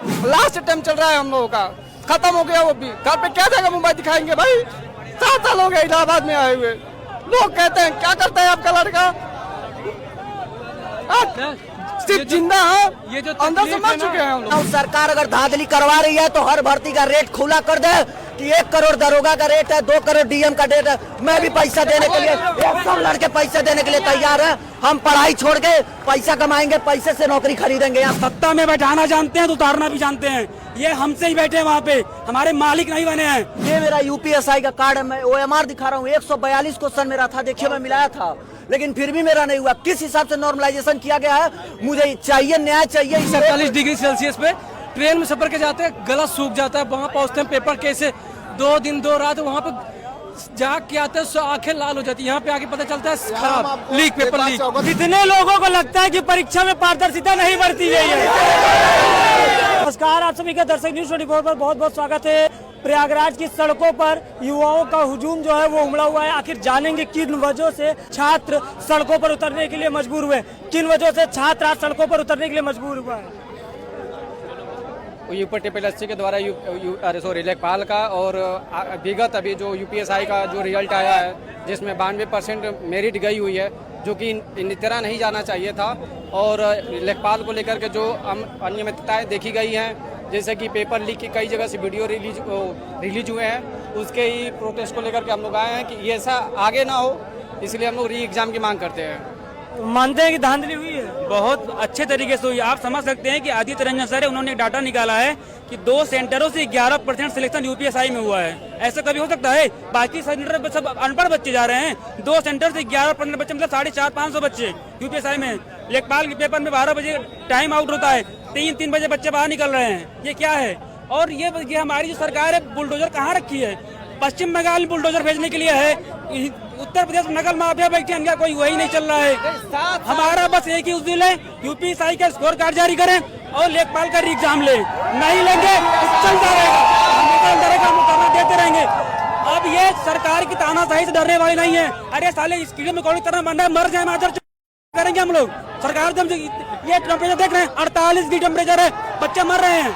Last time चल रहा है हम लोगों का, खत्म हो गया वो भी। घर पे क्या जगह मुंबई दिखाएंगे भाई? 7 साल हो गए इलाहाबाद में आए हुए। लोग कहते हैं क्या करता है आपका लड़का, सिर्फ जिंदा है, ये जो अंदर से मर चुके हैं हम लोग। सरकार अगर धांधली करवा रही है तो हर भर्ती का रेट खुला कर दे कि 1 करोड़ दरोगा का रेट है, 2 करोड़ डीएम का रेट है। मैं भी पैसा देने के लिए, सब लड़के पैसे देने के लिए तैयार है। हम पढ़ाई छोड़ के पैसा कमाएंगे, पैसे से नौकरी खरीदेंगे। यहाँ सत्ता में बैठाना जानते हैं तो उतारना भी जानते हैं। ये हमसे ही बैठे हैं वहाँ पे, हमारे मालिक नहीं बने हैं। ये मेरा यूपीएसआई का कार्ड है, मैं OMR दिखा रहा हूँ। 142 क्वेश्चन मेरा था, देखिए मैं मिलाया था, लेकिन फिर भी मेरा नहीं हुआ। किस हिसाब से नॉर्मलाइजेशन किया गया है? मुझे चाहिए न्याय चाहिए। 47 डिग्री सेल्सियस पे ट्रेन में सफर के जाते हैं, गला सूख जाता है, वहाँ पहुँचते हैं पेपर कैसे 2 दिन 2 रात वहाँ पे जाग के आते हैं, आंखें लाल हो जाती है। यहाँ पे आके पता चलता है खराब लीक, पेपर लीक। कितने लोगों को लगता है कि परीक्षा में पारदर्शिता नहीं बरती गई है। नमस्कार, आप सभी का दर्शक न्यूज़ 24 पर बहुत बहुत स्वागत है। प्रयागराज की सड़कों पर युवाओं का हुजूम जो है वो उमड़ा हुआ है। आखिर जानेंगे किन वजहों से छात्र सड़कों पर उतरने के लिए मजबूर हुए, किन वजहों से छात्र आज सड़कों पर उतरने के लिए मजबूर हुआ है। यूपी TSS के द्वारा लेखपाल का और विगत अभी जो UPSI का जो रिजल्ट आया है, जिसमें 92% मेरिट गई हुई है, जो कि इन तरह नहीं जाना चाहिए था। और लेखपाल को लेकर के जो अनियमितताएं देखी गई हैं, जैसे कि पेपर लीक की कई जगह से वीडियो रिलीज हुए हैं, उसके ही प्रोटेस्ट को लेकर के हम लोग आए हैं कि ये ऐसा आगे ना हो, इसलिए हम लोग री एग्जाम की मांग करते हैं। मानते हैं कि धांधली हुई है? बहुत अच्छे तरीके से हुई। आप समझ सकते हैं कि आदित्य रंजन सर उन्होंने एक डाटा निकाला है कि 2 सेंटरों से 11% सिलेक्शन UPSI में हुआ है। ऐसा कभी हो सकता है? बाकी सेंटर सब अनपढ़ बच्चे जा रहे हैं, 2 सेंटर से 11% बच्चे, मतलब 450-500 बच्चे UPSI में। लेखपाल के पेपर में 12 बजे टाइम आउट होता है, 3 बजे बच्चे बाहर निकल रहे हैं। ये क्या है? और ये हमारी जो सरकार है, बुलडोजर कहाँ रखी है? पश्चिम बंगाल में बुलडोजर भेजने के लिए है, उत्तर प्रदेश में नकल माफिया बैठी है, कोई वही नहीं चल रहा है। हमारा बस एक ही उद्देश्य है, UPSI का स्कोर कार्ड जारी करें और लेखपाल का एग्जाम ले। नहीं लेंगे तो चलता रहेगा, हम करना देते रहेंगे। अब ये सरकार की तानाशाही से डरने वाली नहीं है। अरे साले इस कीड़े में कौन तरह मरना है, मर जाए, माजर करेंगे हम लोग। सरकार ये टेम्परेचर देख रहे हैं, 48 डिग्री टेम्परेचर है, बच्चे मर रहे हैं,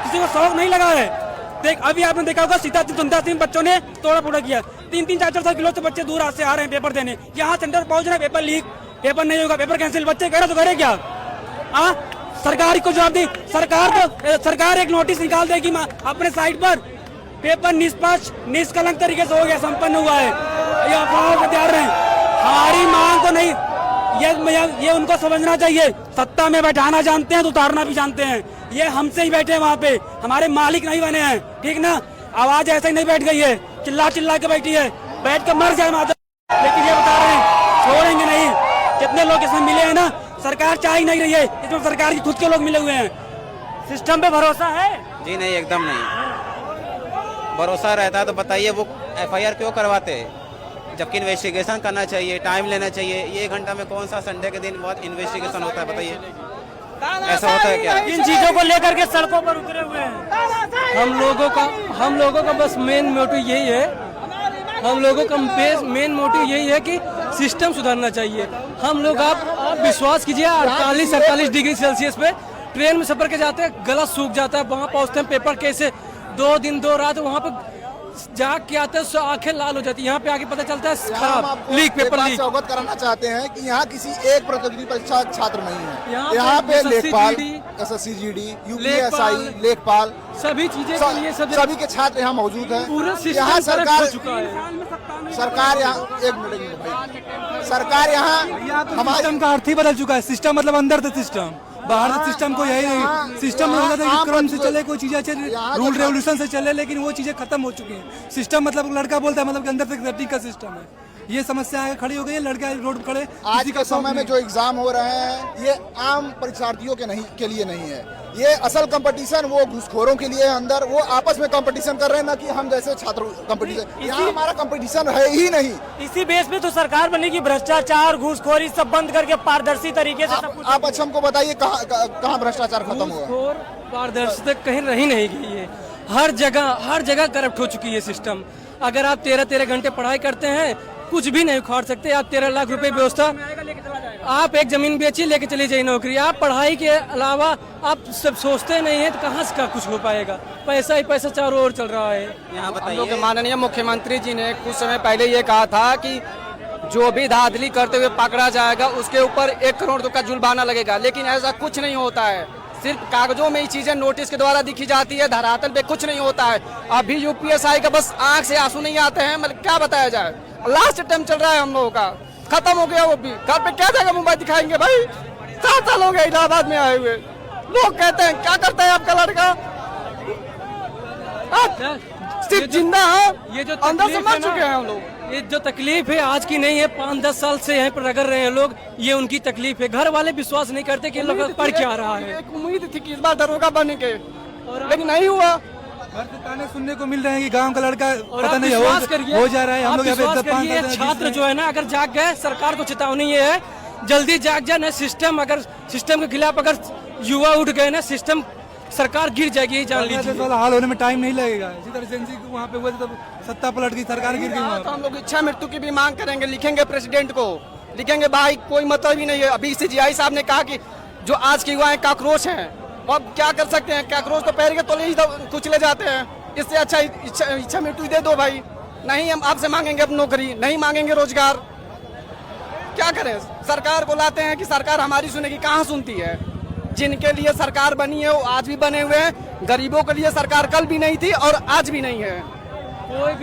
किसी को शौक नहीं लगा है। देख अभी आपने देखा होगा सीता बच्चों ने तोड़ा फोड़ा किया, 3-4 किलो से बच्चे दूर से आ रहे हैं पेपर देने, यहाँ सेंटर पहुंच रहे हैं, पेपर लीक, पेपर नहीं होगा, पेपर कैंसिल, बच्चे कह रहे तो करे क्या? सरकार को जवाब दी। सरकार एक नोटिस निकाल देगी अपने साइट पर, पेपर निष्पक्ष निष्कलंक तरीके से हो गया, संपन्न हुआ है। ये अफवाहों को तैयार रहे, हमारी मांग को नहीं, ये उनको समझना चाहिए। सत्ता में बैठाना जानते हैं तो उतारना भी जानते हैं। ये हमसे ही बैठे हैं वहाँ पे, हमारे मालिक नहीं बने हैं, ठीक ना? आवाज ऐसे ही नहीं बैठ गई है, चिल्ला के बैठी है, बैठ के मर जाए माता। लेकिन ये बता रहे हैं छोड़ेंगे नहीं। कितने लोग इसमें मिले हैं ना, सरकार चाह ही नहीं रही है, इसमें सरकार की खुद के लोग मिले हुए हैं। सिस्टम पे भरोसा है? जी नहीं, एकदम नहीं। भरोसा रहता तो बताइए वो FIR क्यों करवाते हैं, जबकि इन्वेस्टिगेशन करना चाहिए, टाइम लेना चाहिए। ये 1 घंटा में कौन सा संडे के दिन बहुत इन्वेस्टिगेशन होता है, बताइए ऐसा होता है क्या? इन चीजों को लेकर के सड़कों पर उतरे हुए हैं। हम लोगों का बस मेन मोटिव यही है, हम लोगों का मेन मोटिव यही है कि सिस्टम सुधारना चाहिए। हम लोग आप विश्वास कीजिए, 48 डिग्री सेल्सियस पे ट्रेन में सफर के जाते हैं, गला सूख जाता है, वहाँ पहुँचते हैं पेपर कैसे 2 दिन 2 रात वहाँ पे जाग के आते हैं, आंखें लाल हो जाती है। यहाँ पे आके पता चलता है खराब लीक, पेपर लीक। अवगत कराना चाहते हैं कि यहाँ किसी एक प्रतियोगी परीक्षा छात्र नहीं है। यहाँ पे लेखपाल, SSC GD, UPSI, लेखपाल, सभी चीजें सभी के छात्र यहाँ मौजूद हैं। यहाँ सरकार यहाँ एक मिनट भाई, सरकार यहाँ हमारे सिस्टम का अर्थ ही बदल चुका है। सिस्टम मतलब अंदर से सिस्टम, बाहर से सिस्टम को यही नहीं। सिस्टम में होता था कि क्रम से चले, कोई चीजें अच्छे रूल रेवोल्यूशन से चले, लेकिन वो चीजें खत्म हो चुकी हैं। सिस्टम मतलब लड़का बोलता है, मतलब कि अंदर से सटीक का सिस्टम है। ये समस्या आगे खड़ी हो गई है, लड़के रोड खड़े। आज के समय में जो एग्जाम हो रहे हैं, ये आम परीक्षार्थियों के लिए नहीं है। ये असल कंपटीशन वो घुसखोरों के लिए है अंदर, वो आपस में कंपटीशन कर रहे हैं, ना कि हम जैसे छात्र कंपटीशन। यहाँ हमारा कंपटीशन है ही नहीं। इसी बेस पे तो सरकार बनेगी, भ्रष्टाचार घूसखोरी सब बंद करके पारदर्शी तरीके से सब कुछ। आप अच्छा हमको बताइए कहाँ भ्रष्टाचार खत्म हुआ? पारदर्शिता कहीं रही नहीं गई है, हर जगह करप्ट हो चुकी है सिस्टम। अगर आप 13 घंटे पढ़ाई करते हैं कुछ भी नहीं उखाड़ सकते। आप 13 लाख रुपए व्यवस्था, आप एक जमीन बेचिए लेके चली जाइए नौकरी। आप पढ़ाई के अलावा आप सब सोचते नहीं है तो कहाँ से कुछ हो पाएगा। पैसा ही पैसा चारों ओर चल रहा है। यहाँ हम लोग के बताइए, माननीय मुख्यमंत्री जी ने कुछ समय पहले ये कहा था कि जो भी धांधली करते हुए पकड़ा जाएगा उसके ऊपर 1 करोड़ का जुर्माना लगेगा, लेकिन ऐसा कुछ नहीं होता है। सिर्फ कागजों में ही चीजें नोटिस के द्वारा दिखी जाती है, धरातल पे कुछ नहीं होता है। अभी यूपीएसआई का बस आंख से आंसू नहीं आते हैं, मतलब क्या बताया जाए। लास्ट टाइम चल रहा है हम लोगों का, खत्म हो गया वो भी। घर पे क्या जगह मुंबई दिखाएंगे भाई? 7 साल हो गए इलाहाबाद में आए हुए। लोग कहते हैं क्या करता है आपका लड़का? सिर्फ जिंदा है, ये जो अंदर से तकलीफ मर है ना, चुके हैं हम लोग। ये जो तकलीफ है आज की नहीं है, 5-10 साल से यहीं पर रगड़ रहे हैं लोग। ये उनकी तकलीफ है। घर वाले विश्वास नहीं करते कि लोग पढ़ क्या रहा है। एक उम्मीद थी कि इस बार दरोगा बनने के, लेकिन नहीं हुआ। घर से ताने सुनने को मिल रहे हैं कि गांव का लड़का और पता आप नहीं विश्वास करिए, हो जा रहा है। हम आप लोग यहाँ पे विश्वास 5 करिए, छात्र जो है ना, अगर जाग गए, सरकार को चेतावनी ये है, जल्दी जाग जाए ना। सिस्टम अगर सिस्टम के खिलाफ अगर युवा उठ गए ना, सिस्टम सरकार गिर जाएगी, ये जान लीजिए। वाला हाल होने में टाइम नहीं लगेगा। इसी तरह से वहाँ पे हुआ तब सत्ता पलट गई, सरकार गिर गई वहाँ तो हम लोग इच्छा मृत्यु की भी मांग करेंगे, लिखेंगे प्रेसिडेंट को, लिखेंगे भाई कोई मतलब ही नहीं है। अभी सीजीआई साहब ने कहा कि जो आज के युवा हैं काकरोच हैं, अब क्या कर सकते हैं? काकरोच तो पैर के तले ही कुचले जाते हैं। इससे अच्छा इच्छा मृत्यु दे दो भाई। नहीं हम आपसे मांगेंगे अब नौकरी, नहीं मांगेंगे रोजगार। क्या करें? सरकार को लाते हैं कि सरकार हमारी सुनेगी, कहाँ सुनती है? जिनके लिए सरकार बनी है वो आज भी बने हुए हैं। गरीबों के लिए सरकार कल भी नहीं थी और आज भी नहीं है। कोई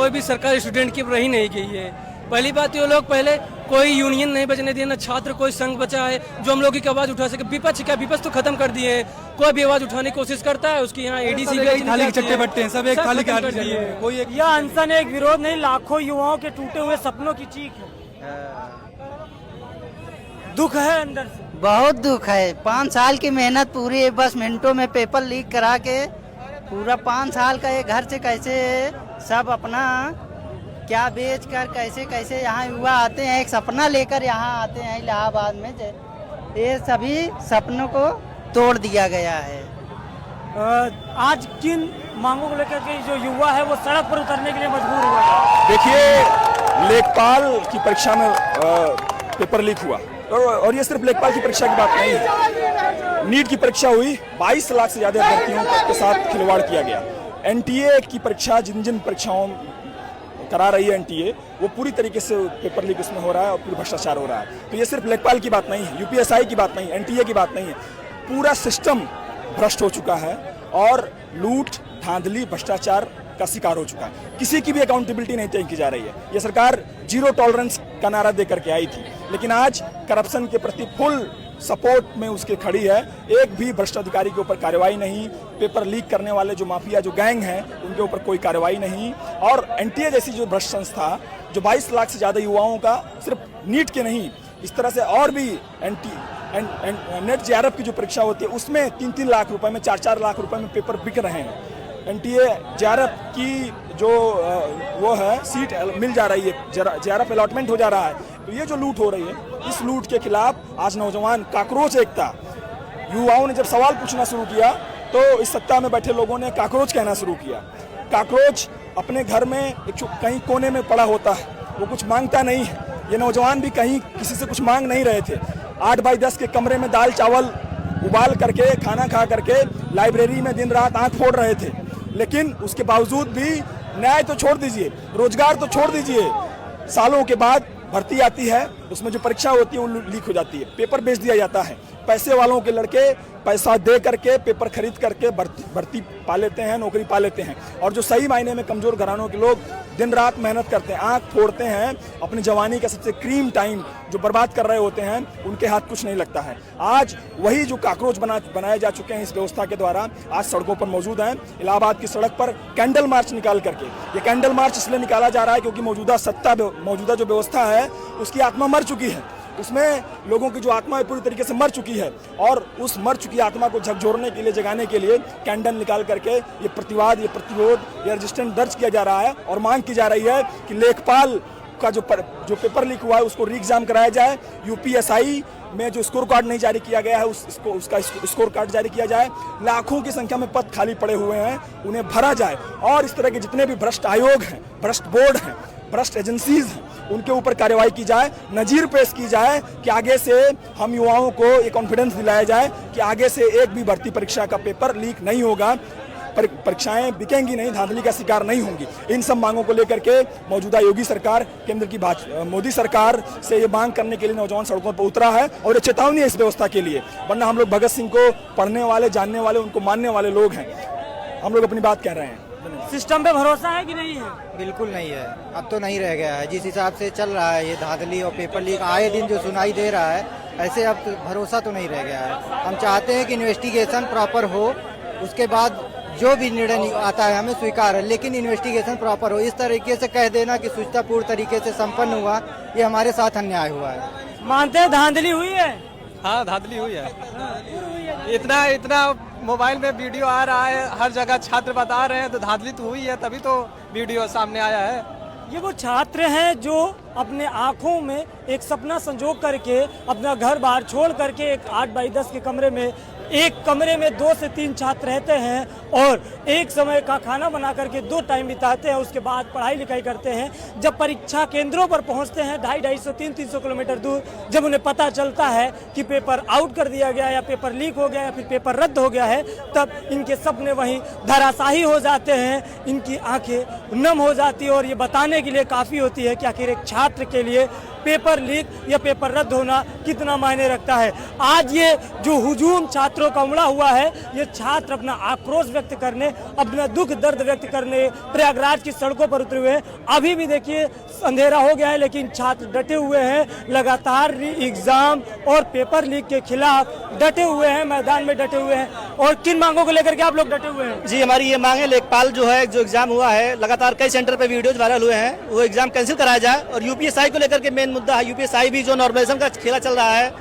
भी सरकार स्टूडेंट की रही नहीं गई है। पहली बात ये लोग पहले कोई यूनियन नहीं बचने दिए, ना छात्र कोई संघ बचा है जो हम लोग की आवाज उठा सके। विपक्ष क्या, विपक्ष तो खत्म कर दिए हैं। कोई भी आवाज उठाने की कोशिश करता है उसकी यहाँ एडीसी खाली के चट्टे बट्टे हैं, सब एक खाली के आदमी चाहिए। कोई एक यह अनशन एक विरोध नहीं, लाखों युवाओं के टूटे हुए सपनों की चीख है। दुख है अंदर से, बहुत दुख है। 5 साल की मेहनत पूरी बस मिनटों में पेपर लीक करा के पूरा 5 साल का ये घर से कैसे सब अपना क्या बेच कर कैसे कैसे यहाँ युवा आते हैं, एक सपना लेकर यहाँ आते हैं इलाहाबाद में। ये सभी सपनों को तोड़ दिया गया है। आज किन मांगों को लेकर के जो युवा है वो सड़क पर उतरने के लिए मजबूर हुआ है? देखिए, लेखपाल की परीक्षा में पेपर लीक हुआ और ये सिर्फ लेखपाल की परीक्षा की बात नहीं है। नीट की परीक्षा हुई, 22 लाख से ज्यादा अभ्यर्थियों के साथ खिलवाड़ किया गया। एनटीए की परीक्षा, जिन परीक्षाओं करा रही है एनटीए, वो पूरी तरीके से पेपर लीक उसमें हो रहा है और पूरा भ्रष्टाचार हो रहा है। तो ये सिर्फ लेखपाल की बात नहीं है, यूपीएसआई की बात नहीं है, एनटीए की बात नहीं है। पूरा सिस्टम भ्रष्ट हो चुका है और लूट, धांधली, भ्रष्टाचार का शिकार हो चुका है। किसी की भी अकाउंटेबिलिटी नहीं तय की जा रही है। ये सरकार 0 टॉलरेंस का नारा देकर के आई थी, लेकिन आज करप्शन के प्रति फुल सपोर्ट में उसके खड़ी है। एक भी भ्रष्ट अधिकारी के ऊपर कार्रवाई नहीं, पेपर लीक करने वाले जो माफिया, जो गैंग हैं, उनके ऊपर कोई कार्रवाई नहीं। और एनटीए जैसी जो भ्रष्ट संस्था जो 22 लाख से ज्यादा युवाओं का, सिर्फ नीट के नहीं, इस तरह से और भी नेट जेआरएफ की जो परीक्षा होती है उसमें 3-3 लाख रुपए में, 4-4 लाख रुपए में पेपर बिक रहे हैं। एनटीए जेआरएफ की जो वो है सीट मिल जा रही है, जेआरएफ अलॉटमेंट हो जा रहा है। तो ये जो लूट हो रही है, इस लूट के खिलाफ आज नौजवान काकरोच एकता, युवाओं ने जब सवाल पूछना शुरू किया तो इस सत्ता में बैठे लोगों ने काकरोच कहना शुरू किया। काकरोच अपने घर में कहीं कोने में पड़ा होता है, वो कुछ मांगता नहीं है। ये नौजवान भी कहीं किसी से कुछ मांग नहीं रहे थे। 8x10 के कमरे में दाल चावल उबाल करके, खाना खा करके लाइब्रेरी में दिन रात आंख फोड़ रहे थे, लेकिन उसके बावजूद भी न्याय तो छोड़ दीजिए, रोजगार तो छोड़ दीजिए, सालों के बाद भर्ती आती है, उसमें जो परीक्षा होती है वो लीक हो जाती है, पेपर बेच दिया जाता है। पैसे वालों के लड़के पैसा दे करके पेपर खरीद करके भर्ती पा लेते हैं, नौकरी पा लेते हैं। और जो सही मायने में कमजोर घरानों के लोग दिन रात मेहनत करते हैं, आंख फोड़ते हैं, अपनी जवानी का सबसे क्रीम टाइम जो बर्बाद कर रहे होते हैं, उनके हाथ कुछ नहीं लगता है। आज वही जो काकरोच बनाए जा चुके हैं इस व्यवस्था के द्वारा, आज सड़कों पर मौजूद हैं। इलाहाबाद की सड़क पर कैंडल मार्च निकाल करके, ये कैंडल मार्च इसलिए निकाला जा रहा है क्योंकि मौजूदा जो व्यवस्था है उसकी आत्मा मर चुकी है। उसमें लोगों की जो आत्मा है पूरी तरीके से मर चुकी है, और उस मर चुकी आत्मा को झकझोरने के लिए, जगाने के लिए कैंडल निकाल करके ये प्रतिवाद, ये प्रतिरोध, ये रजिस्टेंस दर्ज किया जा रहा है और मांग की जा रही है कि लेखपाल का जो पेपर लीक हुआ है उसको री एग्जाम कराया जाए। यूपीएसआई में जो स्कोर कार्ड नहीं जारी किया गया है उसका स्कोर कार्ड जारी किया जाए। लाखों की संख्या में पद खाली पड़े हुए हैं, उन्हें भरा जाए और इस तरह के जितने भी भ्रष्ट आयोग हैं, भ्रष्ट बोर्ड हैं, भ्रष्ट एजेंसीज हैं, उनके ऊपर कार्रवाई की जाए, नजीर पेश की जाए कि आगे से हम युवाओं को ये कॉन्फिडेंस दिलाया जाए कि आगे से एक भी भर्ती परीक्षा का पेपर लीक नहीं होगा, परीक्षाएं बिकेंगी नहीं, धांधली का शिकार नहीं होंगी। इन सब मांगों को लेकर के मौजूदा योगी सरकार, केंद्र की मोदी सरकार से ये मांग करने के लिए नौजवान सड़कों पर उतरा है और ये चेतावनी है इस व्यवस्था के लिए। वरना हम लोग भगत सिंह को पढ़ने वाले, जानने वाले, उनको मानने वाले लोग हैं। हम लोग अपनी बात कह रहे हैं। सिस्टम पे भरोसा है कि नहीं है? बिल्कुल नहीं है, अब तो नहीं रह गया है। जिस हिसाब से चल रहा है ये धांधली और पेपर लीक आए दिन जो सुनाई दे रहा है, ऐसे अब तो भरोसा तो नहीं रह गया है। हम चाहते हैं कि इन्वेस्टिगेशन प्रॉपर हो, उसके बाद जो भी निर्णय आता है हमें स्वीकार है, लेकिन इन्वेस्टिगेशन प्रॉपर हो। इस तरीके से कह देना कि सुचारूपूर्ण तरीके से संपन्न हुआ, ये हमारे साथ अन्याय हुआ है। मानते हैं धांधली हुई है? हाँ, धांधली हुई है। इतना मोबाइल में वीडियो आ रहा है, हर जगह छात्र बता रहे हैं, तो धांधली तो हुई है, तभी तो वीडियो सामने आया है। ये वो छात्र हैं जो अपने आंखों में एक सपना संजो करके अपना घर बाहर छोड़ करके एक 8 बाई 10 के कमरे में, एक कमरे में 2 से 3 छात्र रहते हैं और एक समय का खाना बना करके 2 टाइम बिताते हैं। उसके बाद पढ़ाई लिखाई करते हैं। जब परीक्षा केंद्रों पर पहुंचते हैं 250-300 किलोमीटर दूर, जब उन्हें पता चलता है कि पेपर आउट कर दिया गया या पेपर लीक हो गया या फिर पेपर रद्द हो गया है, तब इनके सपने वहीं धराशाही हो जाते हैं, इनकी आंखें नम हो जाती है और ये बताने के लिए काफ़ी होती है कि आखिर एक छात्र के लिए पेपर लीक या पेपर रद्द होना कितना मायने रखता है। आज ये जो हुजूम छात्रों का उमड़ा हुआ है, ये छात्र अपना आक्रोश व्यक्त करने, अपना दुख दर्द व्यक्त करने प्रयागराज की सड़कों पर उतरे हुए हैं। अभी भी देखिए अंधेरा हो गया है, लेकिन छात्र डटे हुए हैं, लगातार एग्जाम और पेपर लीक के खिलाफ डटे हुए हैं, मैदान में डटे हुए हैं। और किन मांगों को लेकर के आप लोग डटे हुए हैं? जी, हमारी ये मांग है, लेखपाल जो है, जो एग्जाम हुआ है, लगातार कई सेंटर पे वीडियोज वायरल हुए हैं, वो एग्जाम कैंसिल कराया जाए। और यूपीएसआई को लेकर के मेन मुद्दा है, यूपीएसआई भी जो नॉर्मलाइजेशन का खेला चल रहा है,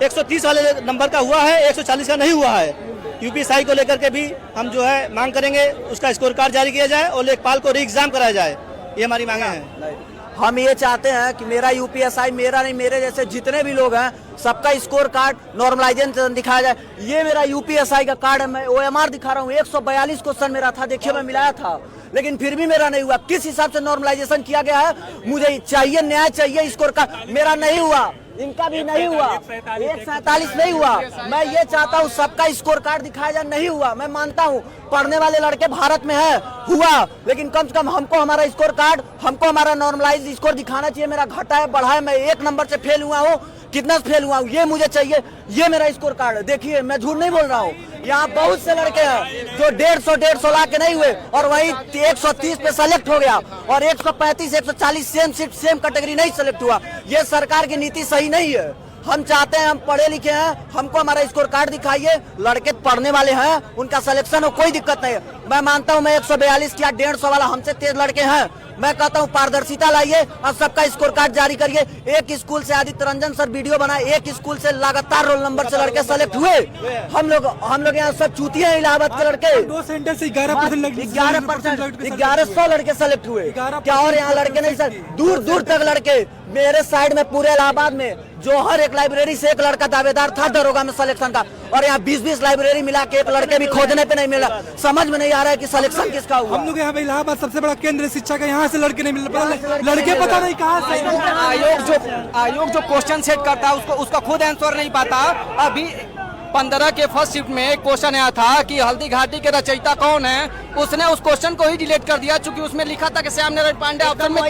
130 वाले नंबर का हुआ है, 140 का नहीं हुआ है। यूपीएसआई को लेकर के भी हम जो है मांग करेंगे, उसका स्कोर कार्ड जारी किया जाए और लेखपाल को री एग्जाम कराया जाए। ये हमारी मांगे हैं। हम ये चाहते हैं कि मेरा यूपीएसआई, मेरा नहीं, मेरे जैसे जितने भी लोग हैं, सबका स्कोर कार्ड नॉर्मलाइजेशन दिखाया जाए। ये मेरा यूपीएसआई का कार्ड है, मैं OMR दिखा रहा हूँ, 142 क्वेश्चन मेरा था, देखिए मैं मिलाया था, लेकिन फिर भी मेरा नहीं हुआ। किस हिसाब से नॉर्मलाइजेशन किया गया है? मुझे चाहिए न्याय, चाहिए स्कोर कार्ड, मेरा नहीं हुआ, इनका भी नहीं हुआ, 147 नहीं हुआ। मैं ये चाहता हूँ सबका स्कोर कार्ड दिखाया जाए, नहीं हुआ। मैं मानता हूँ पढ़ने वाले लड़के भारत में है, हुआ, लेकिन कम से कम हमको हमारा स्कोर कार्ड, हमको हमारा नॉर्मलाइज स्कोर दिखाना चाहिए। मेरा घटा है, बढ़ा है, मैं 1 नंबर से फेल हुआ हूँ, कितना फेल हुआ हूँ, ये मुझे चाहिए। ये मेरा स्कोर कार्ड है, देखिए मैं झूठ नहीं बोल रहा हूँ। यहाँ बहुत से लड़के हैं जो 150 ला के नहीं हुए और वही 130 पे सेलेक्ट हो गया और 135, 140 सेम सीट, सेम कैटेगरी नहीं सेलेक्ट हुआ। ये सरकार की नीति सही नहीं है। हम चाहते हैं, हम पढ़े लिखे हैं, हमको हमारा स्कोर कार्ड दिखाइए। लड़के पढ़ने वाले हैं, उनका सिलेक्शन हो, कोई दिक्कत नहीं है। मैं मानता हूं मैं 142 या 150 वाला, हमसे तेज लड़के हैं। मैं कहता हूं पारदर्शिता लाइए और सबका स्कोर कार्ड जारी करिए। एक स्कूल से आदित्य रंजन सर वीडियो बनाए, एक स्कूल से लगातार रोल नंबर से लड़के सेलेक्ट हुए। हम लोग यहाँ सब चूतिया हैं, इलाहाबाद के लड़के। 2 सेंटर से 11% 1100 लड़के सेलेक्ट हुए। क्या और यहाँ लड़के नहीं सर, दूर दूर तक लड़के। मेरे साइड में पूरे इलाहाबाद में जो हर एक लाइब्रेरी से एक लड़का दावेदार था दरोगा में सिलेक्शन का, और यहाँ 20-20 लाइब्रेरी मिला के एक लड़के भी खोजने पे नहीं मिला। समझ में नहीं आ रहा है कि सिलेक्शन किसका हुआ। हम लोग यहाँ पे इलाहाबाद सबसे बड़ा केंद्र है शिक्षा का, यहाँ से लड़के नहीं मिल रहे, लड़के पता नहीं कहाँ से। आयोग जो क्वेश्चन सेट करता है उसका खुद आंसर नहीं पाता। अभी 15 के फर्स्ट शिफ्ट में एक क्वेश्चन आया था कि हल्दी घाटी के रचयिता कौन है, उसने उस क्वेश्चन को ही डिलीट कर दिया, चूंकि उसमें लिखा था कि श्याम नारायण पांडे ऑप्शन में थे।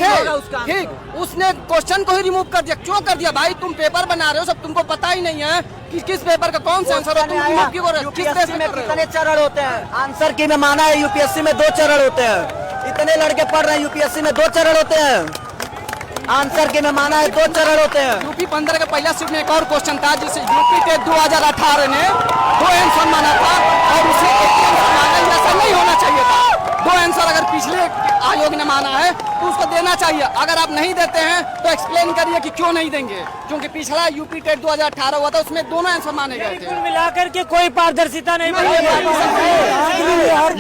ठीक, उसने क्वेश्चन को ही रिमूव कर दिया। क्यों कर दिया भाई? तुम पेपर बना रहे हो, सब तुमको पता ही नहीं है कि किस पेपर का कौन सा आंसर है। तुम रिमूव क्यों कर रहे हो? यूपीएससी में कितने चरण होते हैं? आंसर की में माना है यूपीएससी में 2 चरण होते हैं। इतने लड़के पढ़ रहे हैं, यूपीएससी में 2 चरण होते हैं। आंसर के में माना है 2 चरण होते हैं। यूपी 15 का पहला शिफ्ट में एक और क्वेश्चन था जिसे यूपी के 2018 ने 2 आंसर माना था और उसे 1 आंसर माना, ऐसा नहीं होना चाहिए था। 2 आंसर अगर पिछले आयोग ने माना है तो उसको देना चाहिए। अगर आप नहीं देते हैं तो एक्सप्लेन करिए कि क्यों नहीं देंगे, क्योंकि पिछला यूपी टेट 2018 हुआ था, उसमें दोनों आंसर माने गए थे। कुल मिलाकर के कोई पारदर्शिता नहीं।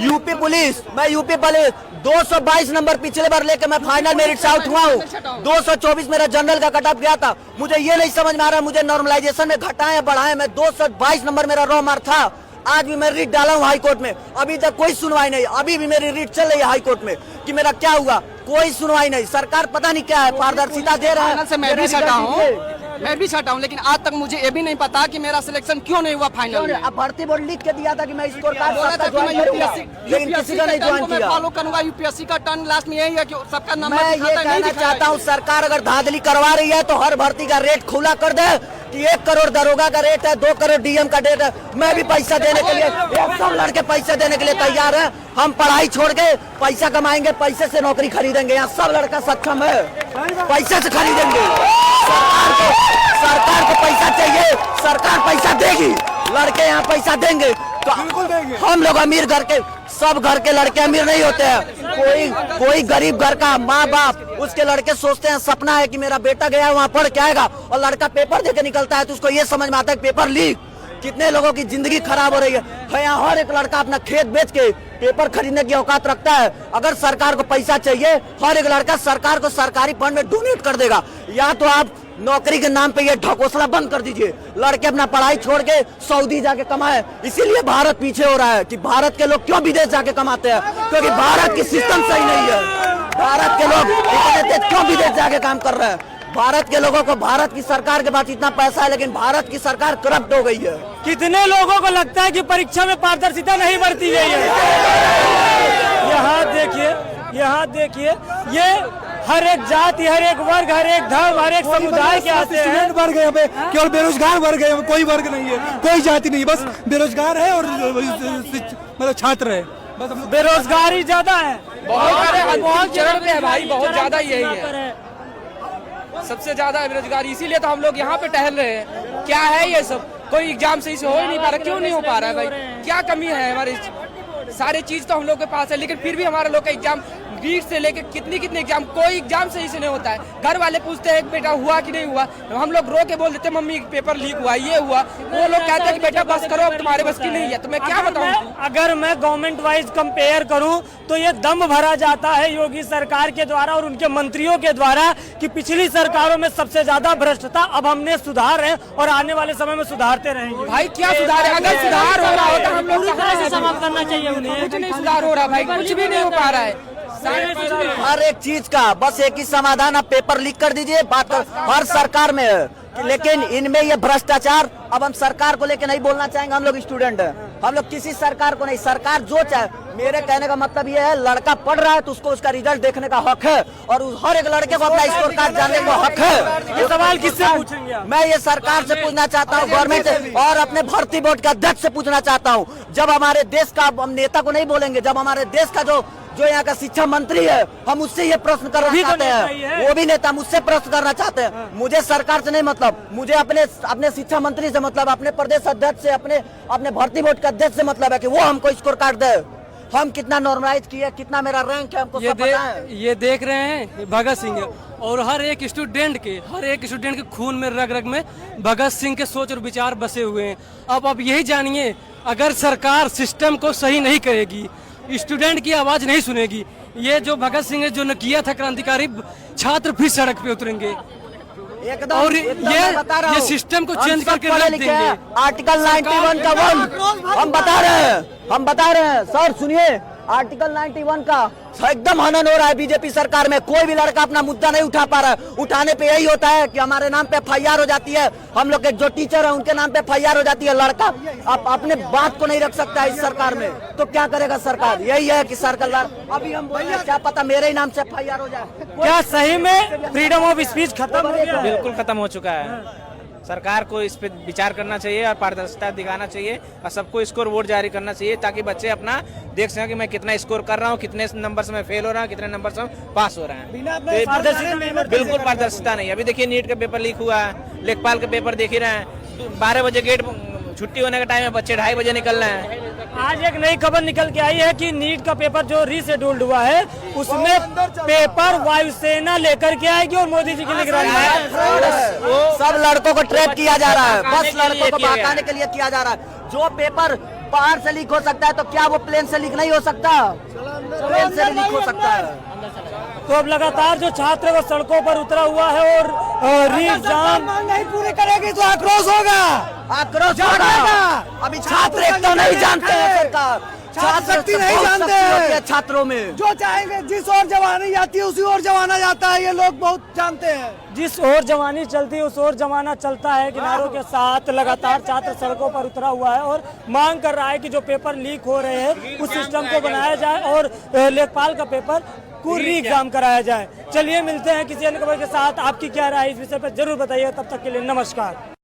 यूपी पुलिस, मैं यूपी पुलिस 222 नंबर पिछले बार लेके मैं फाइनल मेरिट से आउट हुआ हूँ। 224 मेरा जनरल का कट ऑफ गया था। मुझे ये नहीं समझ में आ रहा मुझे नॉर्मलाइजेशन में घटाएं या बढ़ाएं। मैं 222 नंबर मेरा रॉ मार्क था। आज भी मैं रिट डाला हूँ हाई कोर्ट में, अभी तक कोई सुनवाई नहीं। अभी भी मेरी रिट चल रही है हाई कोर्ट में कि मेरा क्या हुआ, कोई सुनवाई नहीं। सरकार पता नहीं क्या है, पारदर्शिता दे रहा है। मैं भी सटा हूँ, लेकिन आज तक मुझे ये भी नहीं पता कि मेरा सिलेक्शन क्यों नहीं हुआ फाइनल में। अब भर्ती बोर्ड लिख के दिया था कि मैं स्कोर कार्ड लेकिन किसी का नहीं ज्वाइन किया। फॉलो करूंगा। यूपीएससी का टर्न लास्ट में यही है कि सबका नंबर मैं ये कहना चाहता हूँ, सरकार अगर धांधली करवा रही है तो हर भर्ती का रेट खुला कर दे कि 1 करोड़ दरोगा का रेट है, 2 करोड़ डीएम का रेट है। मैं भी पैसा देने के लिए, सब लड़के पैसे देने के लिए तैयार है। हम पढ़ाई छोड़ के पैसा कमाएंगे, पैसे से नौकरी खरीदेंगे। यहाँ सब लड़का सक्षम है, पैसे से खरीदेंगे। सरकार को पैसा चाहिए, सरकार पैसा देगी, लड़के यहाँ पैसा देंगे तो हम लोग अमीर घर के, सब घर के लड़के अमीर नहीं होते हैं। कोई गरीब घर का माँ बाप, उसके लड़के सोचते हैं, सपना है कि मेरा बेटा गया वहाँ पढ़ के आएगा, और लड़का पेपर देके निकलता है तो उसको ये समझ में आता है पेपर लीक। कितने लोगों की जिंदगी खराब हो रही है। यहाँ हर एक लड़का अपना खेत बेच के पेपर खरीदने की औकात रखता है। अगर सरकार को पैसा चाहिए, हर एक लड़का सरकार को सरकारी फंड में डोनेट कर देगा। या तो आप नौकरी के नाम पे ये ढकोसला बंद कर दीजिए, लड़के अपना पढ़ाई छोड़ के सऊदी जाके कमाए। इसीलिए भारत पीछे हो रहा है कि भारत के लोग क्यों विदेश जाके कमाते हैं, क्योंकि भारत की सिस्टम सही नहीं है। भारत के लोग इतने तेज क्यों विदेश जाके काम कर रहे हैं। भारत के लोगों को, भारत की सरकार के पास इतना पैसा है, लेकिन भारत की सरकार करप्ट हो गई है। कितने लोगों को लगता है कि परीक्षा में पारदर्शिता नहीं बरती गई है। यहाँ देखिए ये हर एक जाति, हर एक वर्ग, हर एक धर्म, हर एक समुदाय के आते हैं। वर्ग है यहाँ पे, केवल बेरोजगार वर्ग है, कोई वर्ग नहीं है, कोई जाति नहीं, बस बेरोजगार है और मतलब छात्र है, बस बेरोजगारी ज्यादा है, बहुत चरण पे है भाई, बहुत ज्यादा यही है, सबसे ज्यादा बेरोजगारी। इसीलिए तो हम लोग यहाँ पे टहल रहे हैं। क्या है ये सब, कोई एग्जाम सही से हो ही नहीं पा रहा। क्यों नहीं हो पा रहा है भाई, क्या कमी है हमारी? सारे चीज तो हम लोग के पास है, लेकिन फिर भी हमारे लोग का एग्जाम नीट से लेके कितनी एग्जाम, कोई एग्जाम सही से नहीं होता है। घर वाले पूछते हैं बेटा हुआ कि नहीं हुआ, हम लोग रो के बोल देते मम्मी पेपर लीक हुआ, ये हुआ। वो लोग कहते हैं कि बेटा बस करो, अब तुम्हारे बस की नहीं है। तो मैं क्या बताऊं? अगर मैं गवर्नमेंट वाइज कंपेयर करूं तो ये दम भरा जाता है योगी सरकार के द्वारा और उनके मंत्रियों के द्वारा कि पिछली सरकारों में सबसे ज्यादा भ्रष्टता, अब हमने सुधार है और आने वाले समय में सुधारते रहेंगे। भाई क्या सुधार है? अगर सुधार हो रहा होता हम लोग समाप्त करना चाहिए उन्हें। कुछ नहीं सुधार हो रहा भाई, कुछ भी नहीं हो पा रहा है। हर एक चीज का बस एक ही समाधान, आप पेपर लीक कर दीजिए, बात कर, हर सरकार में है। लेकिन इनमें ये भ्रष्टाचार, अब हम सरकार को लेके नहीं बोलना चाहेंगे, हम लोग स्टूडेंट हैं, हम लोग किसी सरकार को नहीं, सरकार जो चाहे। मेरे कहने का मतलब ये है, लड़का पढ़ रहा है तो उसको उसका रिजल्ट देखने का हक है, और हर एक लड़के को अपना स्कोर कार्ड जानने का हक है। ये सवाल किससे पूछेंगे? मैं ये सरकार से पूछना चाहता हूँ, गवर्नमेंट से, और अपने भर्ती बोर्ड के अध्यक्ष से पूछना चाहता हूँ। जब हमारे देश का, हम नेता को नहीं बोलेंगे, जब हमारे देश का जो यहाँ का शिक्षा मंत्री है, हम उससे ये प्रश्न करना चाहते हैं, वो भी नेता मुझसे प्रश्न करना चाहते हैं। मुझे सरकार से नहीं मतलब, मुझे अपने शिक्षा मंत्री से मतलब, अपने प्रदेश अध्यक्ष से, अपने भर्ती बोर्ड के अध्यक्ष से मतलब है कि वो हमको स्कोर कार्ड दे, हम कितना नॉर्मलाइज किए, कितना मेरा रैंक है, हमको सब पता है। ये देख रहे हैं भगत सिंह, और हर एक स्टूडेंट के खून में, रग रग में भगत सिंह के सोच और विचार बसे हुए हैं। अब यही जानिए, अगर सरकार सिस्टम को सही नहीं करेगी, स्टूडेंट की आवाज नहीं सुनेगी, ये जो भगत सिंह ने जो न किया था क्रांतिकारी, छात्र फिर सड़क पे उतरेंगे और ये सिस्टम को चेंज करके रख देंगे। आर्टिकल 91 का हम बता रहे हैं सर, सुनिए, आर्टिकल 91 का एकदम हनन हो रहा है बीजेपी सरकार में। कोई भी लड़का अपना मुद्दा नहीं उठा पा रहा है। उठाने पे यही होता है कि हमारे नाम पे FIR हो जाती है, हम लोग के जो टीचर है उनके नाम पे FIR हो जाती है। लड़का अपने बात को नहीं रख सकता है इस सरकार में, तो क्या करेगा सरकार? यही है कि सरकार, अभी हम बोले क्या पता मेरे ही नाम से FIR हो जाए। क्या सही में फ्रीडम ऑफ स्पीच खत्म हो गया? बिल्कुल खत्म हो चुका है। सरकार को इस पे विचार करना चाहिए और पारदर्शिता दिखाना चाहिए, और सबको स्कोर बोर्ड जारी करना चाहिए, ताकि बच्चे अपना देख सकें कि मैं कितना स्कोर कर रहा हूँ, कितने नंबर से मैं फेल हो रहा हूँ, कितने नंबर से पास हो रहा है। बिल्कुल पारदर्शिता नहीं। अभी देखिए नीट का पेपर लीक हुआ है, लेखपाल का पेपर देख ही रहे हैं, 12 बजे गेट छुट्टी होने का टाइम है, बच्चे 2:30 बजे निकल रहे हैं। आज एक नई खबर निकल के आई है कि नीट का पेपर जो रीशेड्यूल्ड हुआ है, उसमें पेपर वायुसेना लेकर के आएगी और मोदी जी की निगरानी में। सब लड़कों को ट्रैप किया जा रहा है, बस लड़कों को बहकाने के लिए किया जा रहा है। जो पेपर बाहर से लीक हो सकता है तो क्या वो प्लेन से लीक नहीं हो सकता? प्लेन से लीक हो सकता है। तो अब लगातार जो छात्र वो सड़कों पर उतरा हुआ है और एग्जाम नहीं पूरी करेगी तो आक्रोश होगा। आक्रोश होगा। अभी छात्र एक तो नहीं जानते हैं सरकार, छात्र शक्ति नहीं जानते हैं छात्रों में। जो चाहेंगे जिस ओर जवानी जाती है उसी ओर जमाना जाता है, ये लोग बहुत जानते हैं। जिस ओर जवानी चलती है उस ओर जमाना चलता है। किनारों के साथ लगातार छात्र सड़कों पर उतरा हुआ है और मांग कर रहा है कि जो पेपर लीक हो रहे हैं उस सिस्टम को बनाया जाए और लेखपाल का पेपर को री एग्जाम कराया जाए। चलिए मिलते हैं किसी अन्य खबर के साथ। आपकी क्या राय इस विषय पर जरूर बताइए। तब तक के लिए नमस्कार।